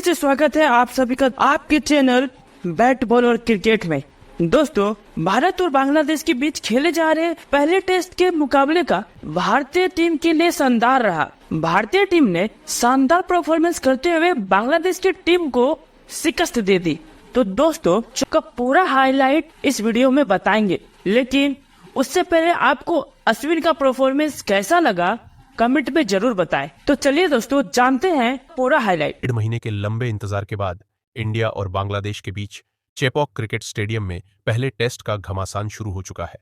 से स्वागत है आप सभी का आपके चैनल बैट बॉल और क्रिकेट में। दोस्तों, भारत और बांग्लादेश के बीच खेले जा रहे पहले टेस्ट के मुकाबले का भारतीय टीम के लिए शानदार रहा। भारतीय टीम ने शानदार परफॉर्मेंस करते हुए बांग्लादेश की टीम को शिकस्त दे दी। तो दोस्तों, का पूरा हाईलाइट इस वीडियो में बताएंगे, लेकिन उससे पहले आपको अश्विन का परफॉर्मेंस कैसा लगा कमेंट में जरूर बताएं। तो चलिए दोस्तों, जानते हैं पूरा हाईलाइट। 1.5 महीने के लंबे इंतजार के बाद इंडिया और बांग्लादेश के बीच चेपॉक क्रिकेट स्टेडियम में पहले टेस्ट का घमासान शुरू हो चुका है,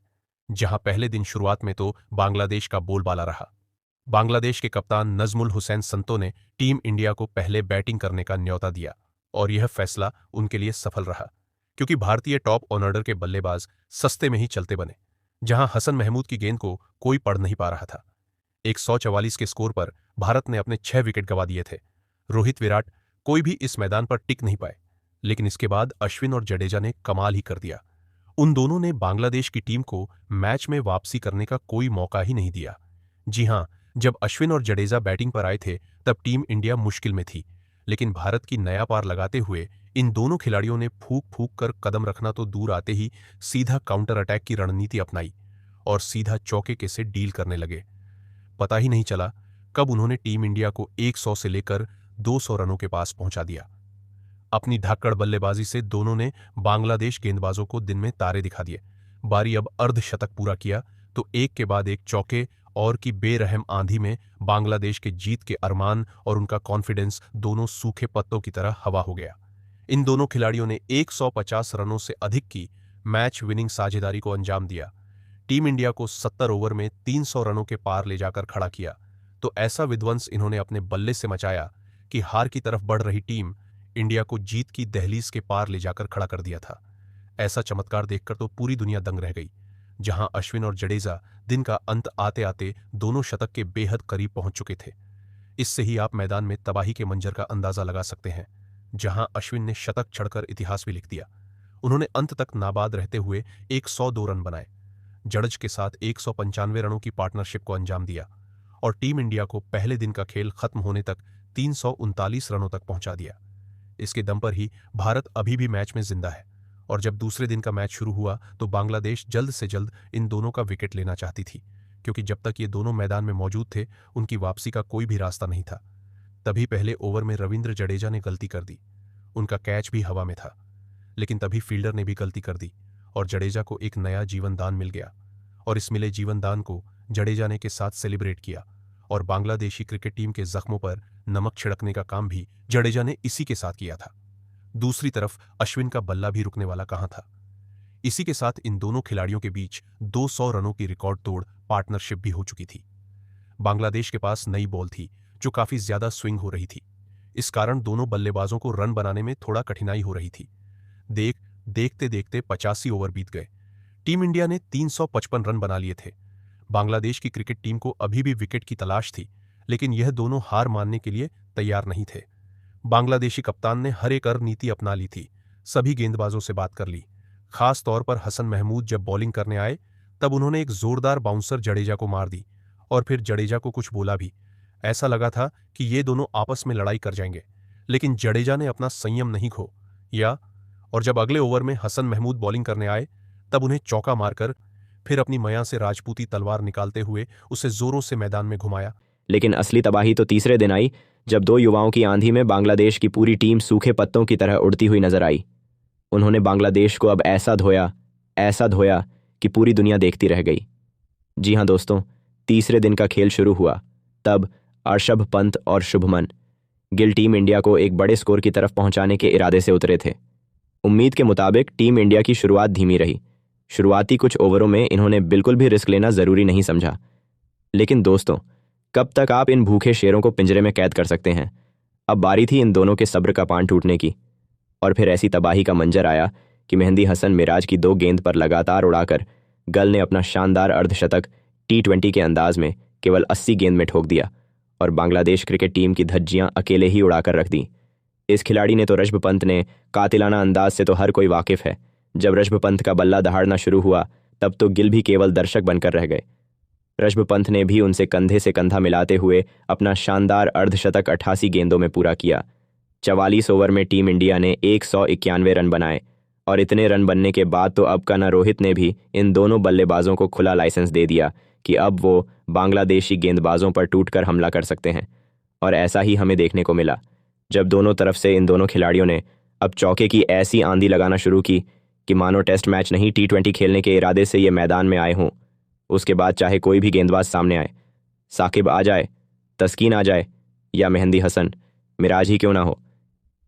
जहां पहले दिन शुरुआत में तो बांग्लादेश का बोलबाला रहा। बांग्लादेश के कप्तान नजमुल हुसैन संतो ने टीम इंडिया को पहले बैटिंग करने का न्योता दिया और यह फैसला उनके लिए सफल रहा, क्योंकि भारतीय टॉप ऑर्डर के बल्लेबाज सस्ते में ही चलते बने। जहां हसन महमूद की गेंद को कोई पढ़ नहीं पा रहा था। 144 के स्कोर पर भारत ने अपने 6 विकेट गंवा दिए थे। रोहित, विराट कोई भी इस मैदान पर टिक नहीं पाए, लेकिन इसके बाद अश्विन और जडेजा ने कमाल ही कर दिया। उन दोनों ने बांग्लादेश की टीम को मैच में वापसी करने का कोई मौका ही नहीं दिया। जी हां, जब अश्विन और जडेजा बैटिंग पर आए थे तब टीम इंडिया मुश्किल में थी, लेकिन भारत की नया पार लगाते हुए इन दोनों खिलाड़ियों ने फूंक फूंक कर कदम रखना तो दूर आते ही सीधा काउंटर अटैक की रणनीति अपनाई और सीधा चौके के से डील करने लगे। पता ही नहीं चला कब उन्होंने टीम इंडिया को 100 से लेकर 200 रनों के पास पहुंचा दिया। अपनी धाकड़ बल्लेबाजी से दोनों ने बांग्लादेश गेंदबाजों को दिन में तारे दिखा दिए। बारी अब अर्धशतक पूरा किया तो एक के बाद एक चौके और की बेरहम आंधी में बांग्लादेश के जीत के अरमान और उनका कॉन्फिडेंस दोनों सूखे पत्तों की तरह हवा हो गया। इन दोनों खिलाड़ियों ने 150 रनों से अधिक की मैच विनिंग साझेदारी को अंजाम दिया। टीम इंडिया को 70 ओवर में 300 रनों के पार ले जाकर खड़ा किया। तो ऐसा विध्वंस इन्होंने अपने बल्ले से मचाया कि हार की तरफ बढ़ रही टीम इंडिया को जीत की दहलीज के पार ले जाकर खड़ा कर दिया था। ऐसा चमत्कार देखकर तो पूरी दुनिया दंग रह गई, जहां अश्विन और जडेजा दिन का अंत आते आते दोनों शतक के बेहद करीब पहुंच चुके थे। इससे ही आप मैदान में तबाही के मंजर का अंदाजा लगा सकते हैं, जहां अश्विन ने शतक छड़कर इतिहास भी लिख दिया। उन्होंने अंत तक नाबाद रहते हुए 102 रन बनाए, जडेजा के साथ 195 रनों की पार्टनरशिप को अंजाम दिया और टीम इंडिया को पहले दिन का खेल खत्म होने तक 339 रनों तक पहुंचा दिया। इसके दम पर ही भारत अभी भी मैच में जिंदा है और जब दूसरे दिन का मैच शुरू हुआ तो बांग्लादेश जल्द से जल्द इन दोनों का विकेट लेना चाहती थी, क्योंकि जब तक ये दोनों मैदान में मौजूद थे उनकी वापसी का कोई भी रास्ता नहीं था। तभी पहले ओवर में रविंद्र जडेजा ने गलती कर दी। उनका कैच भी हवा में था, लेकिन तभी फील्डर ने भी गलती कर दी और जडेजा को एक नया जीवन दान मिल गया और इस मिले जीवन दान को जडेजा ने के साथ सेलिब्रेट किया और बांग्लादेशी क्रिकेट टीम के जख्मों पर नमक छिड़कने का काम भी जडेजा ने इसी के साथ किया था। दूसरी तरफ अश्विन का बल्ला भी रुकने वाला कहां था। इसी के साथ इन दोनों खिलाड़ियों के बीच 200 रनों की रिकॉर्ड तोड़ पार्टनरशिप भी हो चुकी थी। बांग्लादेश के पास नई बॉल थी जो काफी ज्यादा स्विंग हो रही थी। इस कारण दोनों बल्लेबाजों को रन बनाने में थोड़ा कठिनाई हो रही थी। देखते देखते 85 ओवर बीत गए। टीम इंडिया ने 355 रन बना लिए थे। बांग्लादेश की क्रिकेट टीम को अभी भी विकेट की तलाश थी, लेकिन यह दोनों हार मानने के लिए तैयार नहीं थे। बांग्लादेशी कप्तान ने हर एक नीति अपना ली थी। सभी गेंदबाजों से बात कर ली। खास तौर पर हसन महमूद जब बॉलिंग करने आए तब उन्होंने एक जोरदार बाउंसर जडेजा को मार दी और फिर जडेजा को कुछ बोला भी। ऐसा लगा था कि ये दोनों आपस में लड़ाई कर जाएंगे, लेकिन जडेजा ने अपना संयम नहीं खोया और जब अगले ओवर में हसन महमूद बॉलिंग करने आए तब उन्हें चौका मारकर फिर अपनी मया से राजपूती तलवार निकालते हुए उसे जोरों से मैदान में घुमाया। लेकिन असली तबाही तो तीसरे दिन आई, जब दो युवाओं की आंधी में बांग्लादेश की पूरी टीम सूखे पत्तों की तरह उड़ती हुई नजर आई। उन्होंने बांग्लादेश को अब ऐसा धोया कि पूरी दुनिया देखती रह गई। जी हां दोस्तों, तीसरे दिन का खेल शुरू हुआ तब ऋषभ पंत और शुभमन गिल टीम इंडिया को एक बड़े स्कोर की तरफ पहुंचाने के इरादे से उतरे थे। उम्मीद के मुताबिक टीम इंडिया की शुरुआत धीमी रही। शुरुआती कुछ ओवरों में इन्होंने बिल्कुल भी रिस्क लेना जरूरी नहीं समझा। लेकिन दोस्तों, कब तक आप इन भूखे शेरों को पिंजरे में कैद कर सकते हैं। अब बारी थी इन दोनों के सब्र का पान टूटने की और फिर ऐसी तबाही का मंजर आया कि मेहंदी हसन मिराज की 2 गेंद पर लगातार उड़ाकर गल ने अपना शानदार अर्धशतक T20 के अंदाज में केवल 80 गेंद में ठोक दिया और बांग्लादेश क्रिकेट टीम की धज्जियां अकेले ही उड़ाकर रख दी। इस खिलाड़ी ने तो ऋषभ पंत ने कातिलाना अंदाज से तो हर कोई वाकिफ है। जब ऋषभ पंत का बल्ला दहाड़ना शुरू हुआ तब तो गिल भी केवल दर्शक बनकर रह गए। ऋषभ पंत ने भी उनसे कंधे से कंधा मिलाते हुए अपना शानदार अर्धशतक 88 गेंदों में पूरा किया। 44 ओवर में टीम इंडिया ने 191 रन बनाए और इतने रन बनने के बाद तो अब कना रोहित ने भी इन दोनों बल्लेबाजों को खुला लाइसेंस दे दिया कि अब वो बांग्लादेशी गेंदबाजों पर टूटकर हमला कर सकते हैं। और ऐसा ही हमें देखने को मिला जब दोनों तरफ से इन दोनों खिलाड़ियों ने अब चौके की ऐसी आंधी लगाना शुरू की कि मानो टेस्ट मैच नहीं T20 खेलने के इरादे से ये मैदान में आए हों। उसके बाद चाहे कोई भी गेंदबाज सामने आए, साकिब आ जाए, तस्कीन आ जाए या मेहंदी हसन, मिराज ही क्यों ना हो,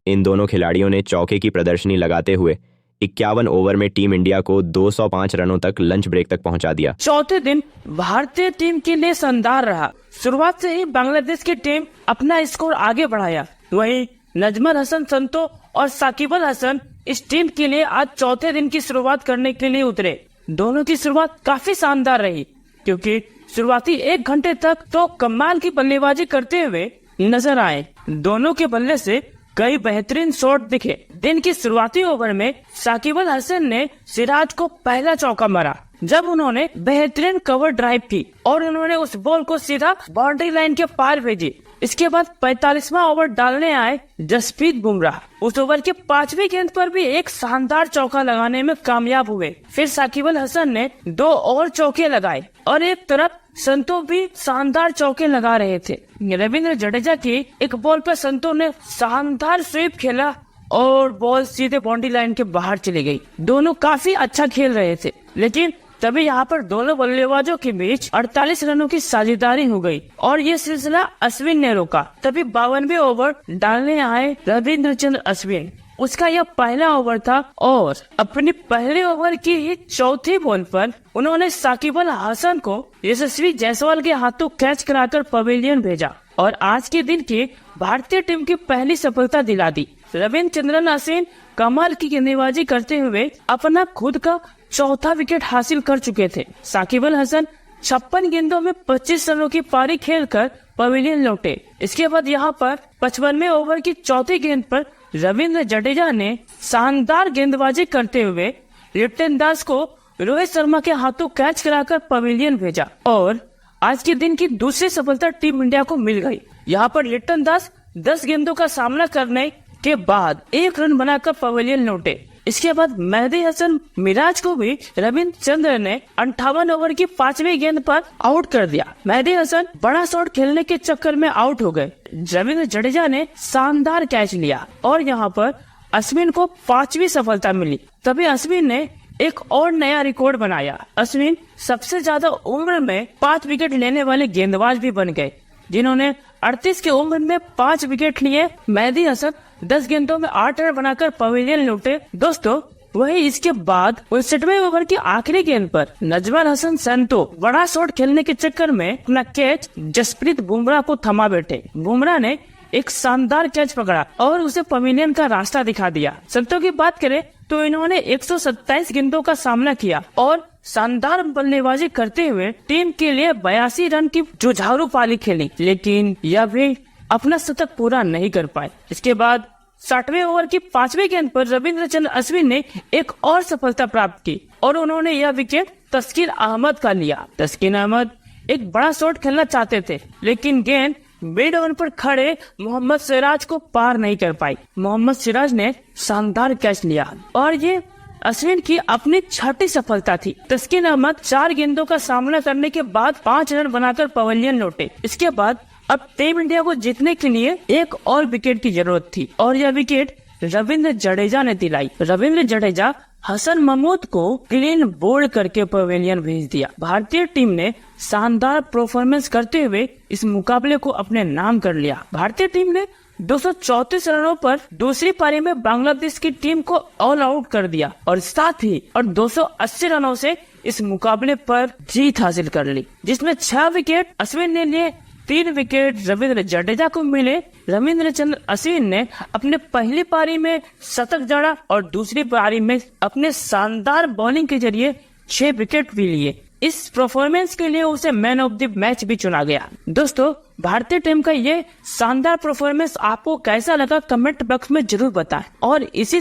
इन दोनों खिलाड़ियों ने चौके की प्रदर्शनी लगाते हुए 51 ओवर में टीम इंडिया को 205 रनों तक लंच ब्रेक तक पहुंचा दिया। चौथे दिन भारतीय टीम के लिए शानदार रहा। शुरुआत से ही बांग्लादेश की टीम अपना स्कोर आगे बढ़ाया। वहीं नजमल हसन संतो और साकिब अल हसन इस टीम के लिए आज चौथे दिन की शुरुआत करने के लिए उतरे। दोनों की शुरुआत काफी शानदार रही क्योंकि शुरुआती 1 घंटे तक तो कमाल की बल्लेबाजी करते हुए नजर आए। दोनों के बल्ले से कई बेहतरीन शॉट दिखे। दिन की शुरुआती ओवर में साकिब अल हसन ने सिराज को पहला चौका मारा जब उन्होंने बेहतरीन कवर ड्राइव की और उन्होंने उस बॉल को सीधा बाउंड्री लाइन के पार भेजी। इसके बाद 45वां ओवर डालने आए जसप्रीत बुमराह। उस ओवर के 5वीं गेंद पर भी एक शानदार चौका लगाने में कामयाब हुए। फिर साकिब अल हसन ने 2 और चौके लगाए और एक तरफ संतो भी शानदार चौके लगा रहे थे। रविंद्र जडेजा की एक बॉल पर संतो ने शानदार स्वीप खेला और बॉल सीधे बाउंड्री लाइन के बाहर चली गई। दोनों काफी अच्छा खेल रहे थे, लेकिन तभी यहाँ पर दोनों बल्लेबाजों के बीच 48 रनों की साझेदारी हो गई और ये सिलसिला अश्विन ने रोका। तभी 52वें ओवर डालने आए रविंद्र चंद्र अश्विन। उसका यह पहला ओवर था और अपने पहले ओवर की ही चौथी बॉल पर उन्होंने साकिब अल हसन को यशस्वी जायसवाल के हाथों कैच कराकर पवेलियन भेजा और आज के दिन की भारतीय टीम की पहली सफलता दिला दी। रविंद्र चंद्रन अश्विन कमाल की गेंदबाजी करते हुए अपना खुद का चौथा विकेट हासिल कर चुके थे। साकिब अल हसन 56 गेंदों में 25 रनों की पारी खेलकर पवेलियन लौटे। इसके बाद यहाँ पर 55वें ओवर की चौथी गेंद पर रविंद्र जडेजा ने शानदार गेंदबाजी करते हुए लिप्टन दास को रोहित शर्मा के हाथों कैच कराकर पवेलियन भेजा और आज के दिन की दूसरी सफलता टीम इंडिया को मिल गई। यहाँ पर लिप्टन दास 10 गेंदों का सामना करने के बाद 1 रन बनाकर पवेलियन लौटे। इसके बाद मेहंदी हसन मिराज को भी रविंद्र चंद्र ने 58 ओवर की 5वीं गेंद पर आउट कर दिया। मेहंदी हसन बड़ा शॉट खेलने के चक्कर में आउट हो गए। रविंद्र जडेजा ने शानदार कैच लिया और यहाँ पर अश्विन को 5वीं सफलता मिली। तभी अश्विन ने एक और नया रिकॉर्ड बनाया। अश्विन सबसे ज्यादा उम्र में 5 विकेट लेने वाले गेंदबाज भी बन गए, जिन्होंने 38 की उम्र में 5 विकेट लिए। मेहंदी हसन 10 गेंदों में 8 रन बनाकर पवेलियन लौटे। दोस्तों, वही इसके बाद 59वें ओवर की आखिरी गेंद पर नजमल हसन संतो बड़ा शॉट खेलने के चक्कर में अपना कैच जसप्रीत बुमराह को थमा बैठे। बुमराह ने एक शानदार कैच पकड़ा और उसे पवेलियन का रास्ता दिखा दिया। संतो की बात करें तो इन्होंने 127 गेंदों का सामना किया और शानदार बल्लेबाजी करते हुए टीम के लिए 82 रन की जुझारू पारी खेली, लेकिन यह भी अपना शतक पूरा नहीं कर पाए। इसके बाद 60वें ओवर की 5वीं गेंद पर रविंद्र चंद्र अश्विन ने एक और सफलता प्राप्त की और उन्होंने यह विकेट तस्कीन अहमद का लिया। तस्कीन अहमद एक बड़ा शॉट खेलना चाहते थे, लेकिन गेंद मिड ऑन पर खड़े मोहम्मद सिराज को पार नहीं कर पाई। मोहम्मद सिराज ने शानदार कैच लिया और ये अश्विन की अपनी 6ठी सफलता थी। तस्कीन अहमद 4 गेंदों का सामना करने के बाद 5 रन बनाकर पवेलियन लौटे। इसके बाद अब टीम इंडिया को जीतने के लिए एक और विकेट की जरूरत थी और यह विकेट रविंद्र जडेजा ने दिलाई। रविंद्र जडेजा हसन महमूद को क्लीन बोल्ड करके पवेलियन भेज दिया। भारतीय टीम ने शानदार परफॉर्मेंस करते हुए इस मुकाबले को अपने नाम कर लिया। भारतीय टीम ने 234 रनों पर दूसरी पारी में बांग्लादेश की टीम को ऑल आउट कर दिया और साथ ही 280 रनों से इस मुकाबले पर जीत हासिल कर ली, जिसमें 6 विकेट अश्विन ने लिए, 3 विकेट रविंद्र जडेजा को मिले। रविंद्र चंद्र अश्विन ने अपने पहली पारी में शतक जड़ा और दूसरी पारी में अपने शानदार बॉलिंग के जरिए 6 विकेट भी लिए। इस परफॉर्मेंस के लिए उसे मैन ऑफ द मैच भी चुना गया। दोस्तों, भारतीय टीम का ये शानदार परफॉर्मेंस आपको कैसा लगा कमेंट बॉक्स में जरूर बताएं और इसी